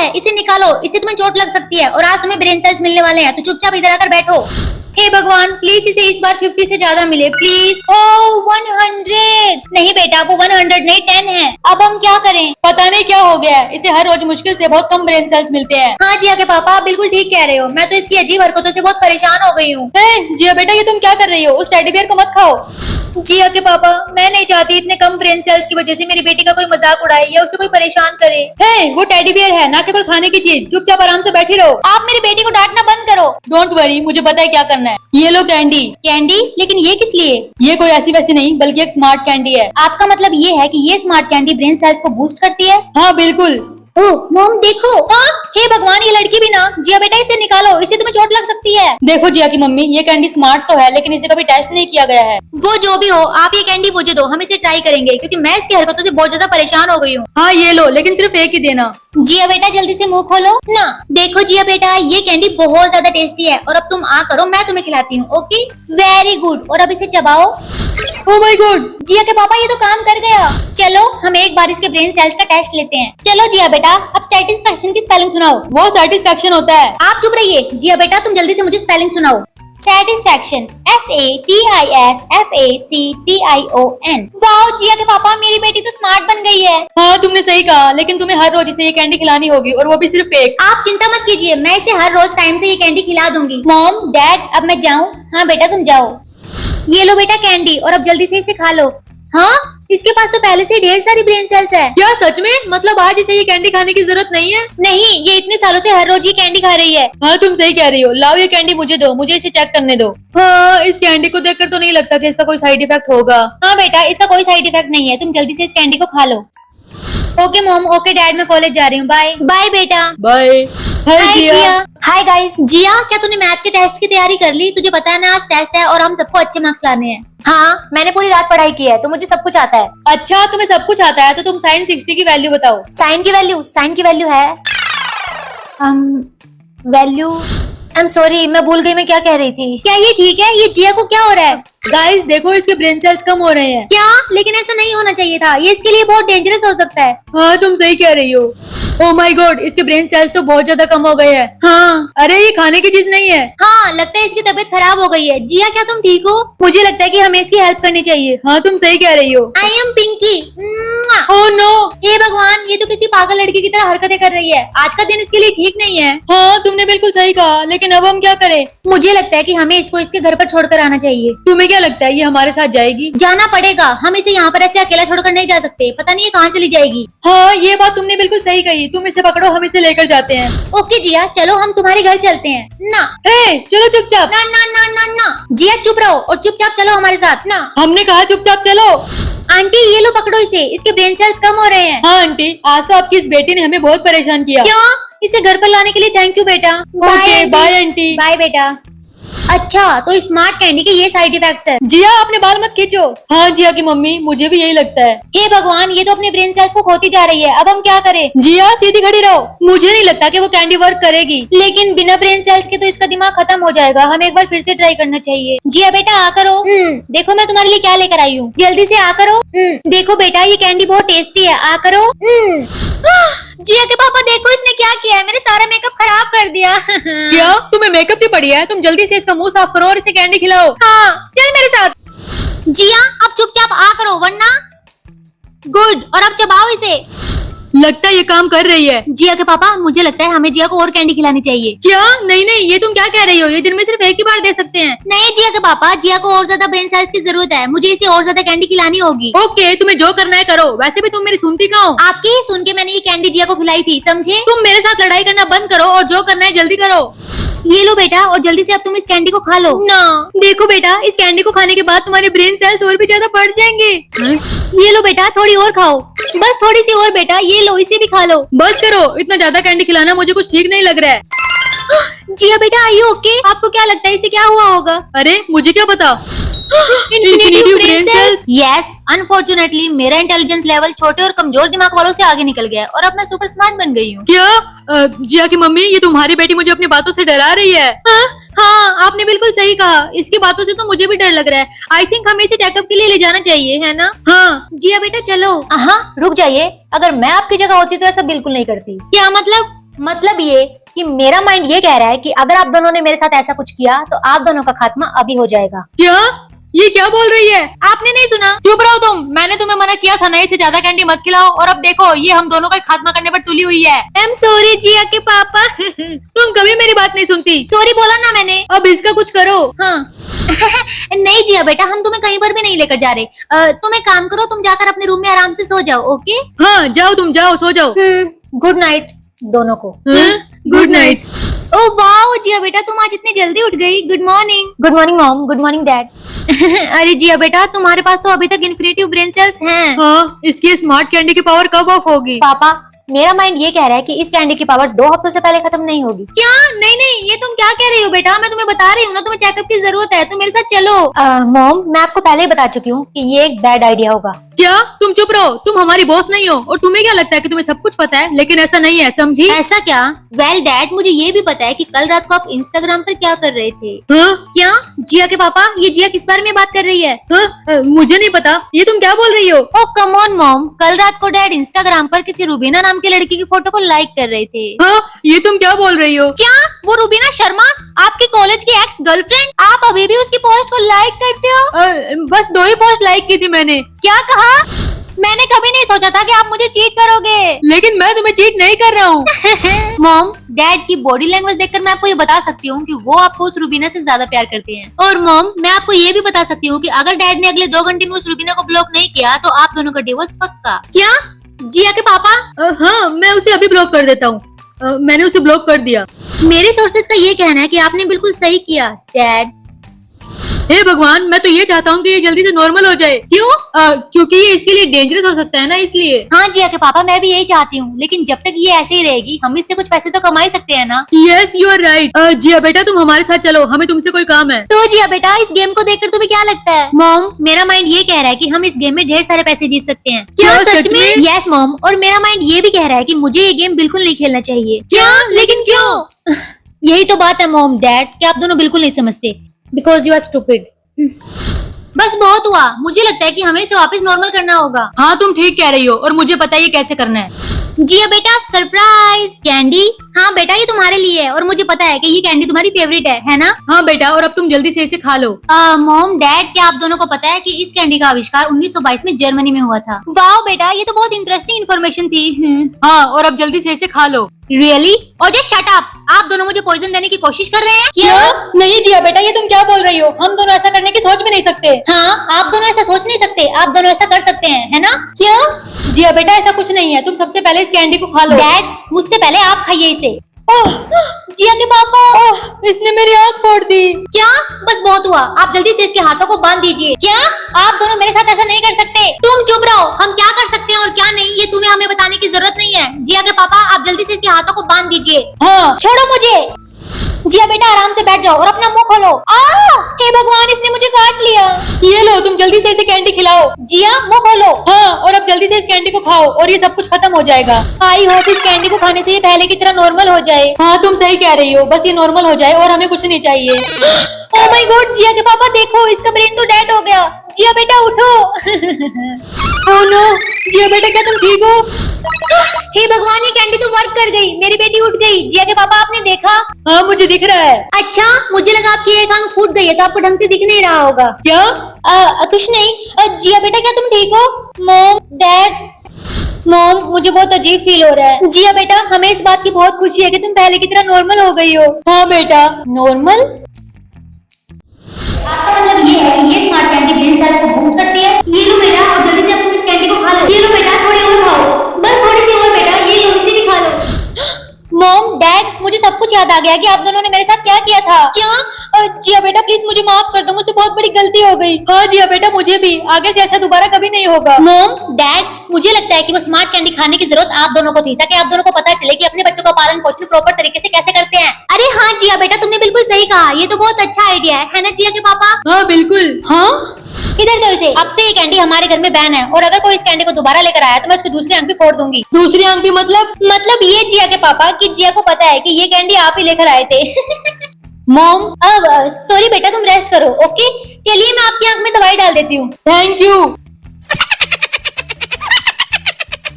है, इसे निकालो, इससे तुम्हें चोट लग सकती है और आज तुम्हें ब्रेन सेल्स मिलने वाले हैं, तो चुपचाप इधर आकर बैठो। हे भगवान, प्लीज इसे इस बार 50 से ज्यादा मिले प्लीज। ओह 100। नहीं बेटा, वो 100 नहीं 10 है। अब हम क्या करें? पता नहीं क्या हो गया है, इसे हर रोज मुश्किल से बहुत कम ब्रेन सेल्स मिलते हैं। हाँ जिया के पापा, आप बिल्कुल ठीक कह रहे हो। मैं तो इसकी अजीब हरकतों से बहुत परेशान हो गई हूँ। जिया बेटा, ये तुम क्या कर रही हो? उस टेडी बियर को मत खाओ। जिया के पापा, मैं नहीं चाहती इतने कम ब्रेन सेल्स की वजह से मेरी बेटी का कोई मजाक उड़ाए या उसे कोई परेशान करे। वो टेडी बियर है ना कि कोई खाने की चीज। चुपचाप आराम से बैठी रहो। आप मेरी बेटी को डांटना बंद करो। डोंट वरी, मुझे पता है क्या करना है। ये लो कैंडी। कैंडी? लेकिन ये किस लिए? ये कोई ऐसी वैसी नहीं, बल्कि एक स्मार्ट कैंडी है। आपका मतलब ये है कि ये स्मार्ट कैंडी ब्रेन सेल्स को बूस्ट करती है? हाँ बिल्कुल। ओह मॉम देखो। हाँ, हे भगवान, ये लड़की भी ना। जिया बेटा, इसे निकालो, इससे तुम्हें चोट लग सकती है। देखो जिया की मम्मी, ये कैंडी स्मार्ट तो है, लेकिन इसे कभी टेस्ट नहीं किया गया है। वो जो भी हो, आप ये कैंडी मुझे दो, हम इसे ट्राई करेंगे, क्योंकि मैं इसकी हरकतों से बहुत ज्यादा परेशान हो गई हूँ। हाँ ये लो, लेकिन सिर्फ एक ही देना। जिया बेटा, जल्दी से मुंह खोलो ना। देखो जिया बेटा, ये कैंडी बहुत ज्यादा टेस्टी है और अब तुम आ करो, मैं तुम्हें खिलाती हूँ। Okay, very good. और अब इसे चबाओ। Oh my God. जिया के पापा, ये तो काम कर गया। चलो हम एक बार इसके ब्रेन सेल्स का टेस्ट लेते हैं। चलो जिया बेटा, अब सेटिस्फैक्शन की स्पेलिंग सुनाओ। वो सेटिस्फैक्शन होता है। आप चुप रहिए। जिया बेटा, तुम जल्दी से मुझे स्पेलिंग सुनाओ। Satisfaction, SATISFACTION। वाओ जिया के पापा, मेरी बेटी तो स्मार्ट बन गई है। हाँ तुमने सही कहा, लेकिन तुम्हें हर रोज इसे ये कैंडी खिलानी होगी, और वो भी सिर्फ एक। आप चिंता मत कीजिए, मैं इसे हर रोज टाइम से ये कैंडी खिला दूंगी। मॉम डैड, अब मैं जाऊँ? हाँ बेटा तुम जाओ। ये लो बेटा कैंडी, और अब जल्दी से इसे खा लो। हाँ, इसके पास तो पहले से ढेर सारी ब्रेन सेल्स है। क्या सच में? मतलब आज इसे ये कैंडी खाने की जरूरत नहीं है? नहीं, ये इतने सालों से हर रोज ये कैंडी खा रही है। हाँ तुम सही कह रही हो। लाओ ये कैंडी मुझे दो, मुझे इसे चेक करने दो। हाँ, इस कैंडी को देखकर तो नहीं लगता कि इसका कोई साइड इफेक्ट होगा। हाँ बेटा, इसका कोई साइड इफेक्ट नहीं है, तुम जल्दी से इस कैंडी को खा लो। ओके मॉम, ओके डैड, मैं कॉलेज जा रही हूँ। बाय बाय बेटा। Bye. Hi Jiya. Hi guys. Jiya, क्या तूने मैथ के टेस्ट की तैयारी कर ली? तुझे पता है ना आज टेस्ट है और हम सबको अच्छे मार्क्स लाने हैं। हाँ, मैंने पूरी रात पढ़ाई की है, तो मुझे सब कुछ आता है। अच्छा, तुम्हें सब कुछ आता है, तो तुम साइन 60 की वैल्यू बताओ। साइन की वैल्यू है वैल्यू। आई एम सॉरी, मैं भूल गई मैं क्या कह रही थी। क्या ये ठीक है? ये जिया को क्या हो रहा है? गाइस देखो, इसके ब्रेन सेल्स कम हो रहे हैं। क्या? लेकिन ऐसा नहीं होना चाहिए था, ये इसके लिए बहुत डेंजरस हो सकता है। हाँ तुम सही कह रही हो। ओह माय गॉड, इसके ब्रेन सेल्स तो बहुत ज्यादा कम हो गए हैं। हाँ। अरे ये खाने की चीज नहीं है। हाँ, लगता है इसकी तबीयत खराब हो गई है। जिया, क्या तुम ठीक हो? मुझे लगता है कि हमें इसकी हेल्प करनी चाहिए। हाँ तुम सही कह रही हो। I am Pinky. Oh no. हे भगवान, ये तो किसी पागल लड़की की तरह हरकतें कर रही है। आज का दिन इसके लिए ठीक नहीं है। हाँ तुमने बिल्कुल सही कहा, लेकिन अब हम क्या करें? मुझे लगता है कि हमें इसको इसके घर पर छोड़कर आना चाहिए। तुम्हें क्या लगता है, ये हमारे साथ जाएगी? जाना पड़ेगा, हम इसे यहाँ पर ऐसे अकेला छोड़कर नहीं जा सकते। पता नहीं ये कहाँ चली जाएगी। हाँ ये बात तुमने बिल्कुल सही कही। तुम इसे पकड़ो, हम इसे लेकर जाते हैं। ओके जिया, चलो हम तुम्हारे घर चलते हैं ना। चलो चुपचाप। ना ना ना ना ना, जिया चुप रहो और चुपचाप चलो हमारे साथ ना। हमने कहा चुपचाप चलो। आंटी ये लो पकड़ो इसे, इसके ब्रेन सेल्स कम हो रहे हैं। हाँ आंटी, आज तो आपकी इस बेटी ने हमें बहुत परेशान किया। क्यों? इसे घर पर लाने के लिए थैंक यू बेटा। Bye aunty. बाय बेटा। अच्छा, तो स्मार्ट कैंडी के ये साइड इफेक्ट्स है। जिया अपने बाल मत खींचो। हाँ जिया की मम्मी, मुझे भी यही लगता है। हे भगवान, ये तो अपने ब्रेन सेल्स को खोती जा रही है। अब हम क्या करें? जिया सीधी खड़ी रहो। मुझे नहीं लगता कि वो कैंडी वर्क करेगी। लेकिन बिना ब्रेन सेल्स के तो इसका दिमाग खत्म हो जाएगा। हमें एक बार फिर से ट्राई करना चाहिए। जिया बेटा आ करो। देखो मैं तुम्हारे लिए क्या लेकर आई हूँ, जल्दी से आ करो। देखो बेटा, ये कैंडी बहुत टेस्टी है, आ करो। जिया के पापा देखो इसने क्या किया है, मेरे सारा मेकअप खराब कर दिया। क्या तुम्हें मेकअप की पड़ी है? तुम जल्दी से इसका मुंह साफ करो और इसे कैंडी खिलाओ। हाँ चल मेरे साथ। जिया अब चुपचाप आ करो, वरना। गुड, और अब चबाओ इसे। लगता है ये काम कर रही है। जिया के पापा, मुझे लगता है हमें जिया को और कैंडी खिलानी चाहिए। क्या? नहीं नहीं, ये तुम क्या कह रही हो? ये दिन में सिर्फ एक ही बार दे सकते हैं। नहीं जिया के पापा, जिया को और ज्यादा ब्रेन सेल्स की जरूरत है। मुझे इसे और ज्यादा कैंडी खिलानी होगी। ओके, तुम्हें जो करना है करो। वैसे भी तुम मेरी सुनती कहाँ हो? आपकी ही सुन के मैंने ये कैंडी जिया को खिलाई थी, समझे? तुम मेरे साथ लड़ाई करना बंद करो और जो करना है जल्दी करो। ये लो बेटा, और जल्दी से अब तुम इस कैंडी को खा लो ना। देखो बेटा, इस कैंडी को खाने के बाद तुम्हारे ब्रेन सेल्स और भी ज्यादा बढ़ जाएंगे। ये लो बेटा, थोड़ी और खाओ, बस थोड़ी सी और बेटा। ये लो, इसे भी खा लो। बस करो, इतना ज्यादा कैंडी खिलाना मुझे कुछ ठीक नहीं लग रहा है। जिया बेटा, आर यू ओके? आपको क्या लगता है इसे क्या हुआ होगा? अरे मुझे क्या पता। Infinitive brain cells? Yes, unfortunately मेरा इंटेलिजेंस लेवल छोटे और कमजोर दिमाग वालों से आगे निकल गया है और अब मैं सुपर स्मार्ट बन गई हूँ। क्या? जिया की मम्मी, ये तुम्हारी बेटी मुझे अपनी बातों से डरा रही है। हाँ, आपने बिल्कुल सही कहा। इसकी बातों से तो मुझे भी डर लग रहा है। आई थिंक हमें इसे चेकअप के लिए ले जाना चाहिए, है ना? हाँ। जिया बेटा चलो। हाँ रुक जाइए, अगर मैं आपकी जगह होती तो ऐसा बिल्कुल नहीं करती। क्या मतलब? मतलब ये कि मेरा माइंड ये कह रहा है कि अगर आप दोनों ने मेरे साथ ऐसा कुछ किया तो आप दोनों का खात्मा अभी हो जाएगा। क्या? ये क्या बोल रही है? आपने नहीं सुना? चुप रहो तुम। मैंने तुम्हें मना किया था ना इससे ज्यादा कैंडी मत खिलाओ, और अब देखो ये हम दोनों का खात्मा करने पर तुली हुई है। आई एम सॉरी जिया के पापा। तुम कभी मेरी बात नहीं सुनती। सॉरी बोला ना मैंने। अब इसका कुछ करो। हाँ। नहीं जिया बेटा, हम तुम्हें कहीं पर भी नहीं लेकर जा रहे। तुम एक काम करो, तुम जाकर अपने रूम में आराम से सो जाओ। ओके? हाँ जाओ, तुम जाओ, सो जाओ। गुड नाइट दोनों को। Good night. ओह वाओ जिया बेटा, तुम आज इतनी जल्दी उठ गई। Good morning. Good morning mom. Good morning dad. अरे जिया बेटा, तुम्हारे पास तो अभी तक इन्फिनिटिव ब्रेन सेल्स हैं। हाँ, इसकी स्मार्ट कैंडी की पावर कब ऑफ होगी? पापा, मेरा माइंड ये कह रहा है कि इस कैंडी की पावर 2 हफ्तों से पहले खत्म नहीं होगी। क्या? नहीं नहीं, ये तुम क्या कह रही हो बेटा? मैं तुम्हें बता रही हूँ ना, तुम्हें चेकअप की जरूरत है, तुम मेरे साथ चलो। मॉम, मैं आपको पहले ही बता चुकी हूँ कि ये एक बैड आइडिया होगा। क्या? तुम चुप रहो, तुम हमारी बॉस नहीं हो, और तुम्हें क्या लगता है कि तुम्हें सब कुछ पता है? लेकिन ऐसा नहीं है, समझी? ऐसा क्या? वेल डैड, मुझे ये भी पता है कि कल रात को आप इंस्टाग्राम पर क्या कर रहे थे। हाँ? क्या? जिया के पापा, ये जिया किस बारे में बात कर रही है? हाँ? मुझे नहीं पता, ये तुम क्या बोल रही हो? ओह कम ऑन मॉम, कल रात को डैड इंस्टाग्राम पर किसी रूबीना नाम की लड़की की फोटो को लाइक कर रहे थे। हाँ? ये तुम क्या बोल रही हो? क्या? वो रूबीना शर्मा, आपके कॉलेज की एक्स गर्लफ्रेंड? आप अभी भी उसकी पोस्ट को लाइक करते हो? बस 2 ही पोस्ट लाइक की थी मैंने। क्या कहा? मैंने कभी नहीं सोचा था कि आप मुझे चीट करोगे। लेकिन मैं तुम्हें चीट नहीं कर रहा हूँ। मॉम, डैड की बॉडी लैंग्वेज देखकर मैं आपको ये बता सकती हूँ कि वो आपको उस रूबीना से ज्यादा प्यार करते हैं। और मॉम, मैं आपको ये भी बता सकती हूँ कि अगर डैड ने अगले 2 घंटे में उस रूबीना को ब्लॉक नहीं किया तो आप दोनों का डिवोर्स पक्का। क्या? जिया के पापा? हाँ, मैं उसे अभी ब्लॉक कर देता हूँ। मैंने उसे ब्लॉक कर दिया। मेरे सोर्सेज का ये कहना है कि आपने बिल्कुल सही किया डैड। हे भगवान, मैं तो ये चाहता हूँ कि ये जल्दी से नॉर्मल हो जाए। क्यों? क्योंकि ये इसके लिए डेंजरस हो सकता है ना, इसलिए। हाँ जिया के पापा, मैं भी यही चाहती हूँ, लेकिन जब तक ये ऐसे ही रहेगी हम इससे कुछ पैसे तो कमा ही सकते हैं ना। Yes you are right. Jiya बेटा, तुम हमारे साथ चलो, हमें तुमसे कोई काम है। तो जिया बेटा, इस गेम को देखकर तुम्हें क्या लगता है? मॉम, मेरा माइंड ये कह रहा है कि हम इस गेम में ढेर सारे पैसे जीत सकते हैं। क्या सच में? यस मॉम, और मेरा माइंड ये भी कह रहा है कि मुझे ये गेम बिल्कुल नहीं खेलना चाहिए। क्या? लेकिन क्यों? यही तो बात है मॉम डैड, कि आप दोनों बिल्कुल नहीं समझते, बिकॉज यू आर स्टूपिड। बस बहुत हुआ, मुझे लगता है कि हमें इसे वापस नॉर्मल करना होगा। हाँ, तुम ठीक कह रही हो, और मुझे पता है ये कैसे करना है। जिया बेटा, सरप्राइज कैंडी। हाँ बेटा, ये तुम्हारे लिए है, और मुझे पता है कि ये कैंडी तुम्हारी फेवरेट है ना? हाँ बेटा, और अब तुम जल्दी से इसे खा लो। मॉम डैड, क्या आप दोनों को पता है कि इस कैंडी का आविष्कार 1922 में जर्मनी में हुआ था? वाओ बेटा, ये तो बहुत इंटरेस्टिंग इन्फॉर्मेशन थी। हाँ, और अब जल्दी से इसे खा लो। रियली? और जस्ट शट अप, आप दोनों मुझे पॉइजन देने की कोशिश कर रहे हैं। क्या? नहीं जिया बेटा, ये तुम क्या बोल रही हो? हम दोनों ऐसा करने की सोच भी नहीं सकते। हाँ, आप दोनों ऐसा सोच नहीं सकते, आप दोनों ऐसा कर सकते हैं, है ना? क्या? जिया बेटा, ऐसा कुछ नहीं है, तुम सबसे पहले इस कैंडी को खा लो। डैड, मुझसे पहले आप खाइए इसे। ओह, जिया के पापा, इसने मेरी आँख फोड़ दी। क्या? बस बहुत हुआ, आप जल्दी से इसके हाथों को बांध दीजिए। क्या? आप दोनों मेरे साथ ऐसा नहीं कर सकते। तुम चुप रहो, हम क्या कर सकते हैं और क्या नहीं ये तुम्हें हमें बताने की जरूरत नहीं है। जिया के पापा, आप जल्दी से इसके हाथों को बांध दीजिए। हाँ। छोड़ो मुझे। जिया बेटा, आराम से बैठ जाओ और अपना मुंह खोलो। हे भगवान, इसने मुझे काट लिया। ये लो, तुम जल्दी से इसे कैंडी खिलाओ। जिया, मुंह खोलो। हाँ, और अब जल्दी से इस कैंडी को खाओ, और ये सब कुछ खत्म हो जाएगा। आई होप इस कैंडी को खाने से ये पहले की तरह नॉर्मल हो जाए। हाँ, तुम सही कह रही हो, बस ये नॉर्मल हो जाए और हमें कुछ नहीं चाहिए। ओह माय गॉड, जिया के पापा देखो, इसका ब्रेन तो डेड हो गया। जिया बेटा उठो। ओह नो, जिया बेटा, क्या तुम ठीक हो? हे भगवान, ये कैंडी तो वर्क कर गई, मेरी बेटी उठ गई। जिया के पापा, आपने देखा? हाँ, मुझे दिख रहा है। अच्छा, मुझे लगा आपकी एक आंख फूट गई है तो आपको ढंग से दिख नहीं रहा होगा। क्या? कुछ नहीं। जिया बेटा, क्या तुम ठीक हो? Mom dad. मॉम, मुझे बहुत अजीब फील हो रहा है। जिया बेटा, हमें इस बात की बहुत खुशी है कि तुम पहले की तरह नॉर्मल हो गई हो। हाँ बेटा। नॉर्मल? आपका मतलब ये है कि ये स्मार्ट कैंडी ब्रेन सेल्स को बूस्ट करती है? ये लो बेटा, और जल्दी से अब तुम इस कैंडी को खा लो। ये लो बेटा, थोड़ी और खाओ, बस थोड़ी सी और बेटा, ये लो, इसे भी खा लो। मॉम डैड, मुझे सब कुछ याद आ गया कि आप दोनों ने मेरे साथ क्या किया था। क्या? जिया बेटा, प्लीज मुझे माफ कर दो, मुझसे बहुत बड़ी गलती हो गई। हाँ जिया बेटा, मुझे भी। आगे से ऐसा दोबारा कभी नहीं होगा। मॉम डैड, मुझे लगता है कि वो स्मार्ट कैंडी खाने की जरूरत आप दोनों को थी, ताकि आप दोनों को पता चले कि अपने बच्चों का पालन पोषण प्रॉपर तरीके से कैसे करते हैं। अरे हाँ जिया बेटा, तुमने बिल्कुल सही कहा, ये तो बहुत अच्छा आइडिया है ना जिया के पापा? हाँ बिल्कुल। हाँ, इधर दो इसे। अब से ये कैंडी हमारे घर में बैन है, और अगर कोई इस कैंडी को दोबारा लेकर आया तो मैं उसकी दूसरी आंख भी फोड़ दूंगी। दूसरी आंख भी? मतलब ये जिया के पापा कि जिया को पता है कि ये कैंडी आप ही लेकर आए थे। मॉम, अब सॉरी बेटा, तुम रेस्ट करो। ओके, चलिए मैं आपकी आंख में दवाई डाल देती हूँ। Thank you.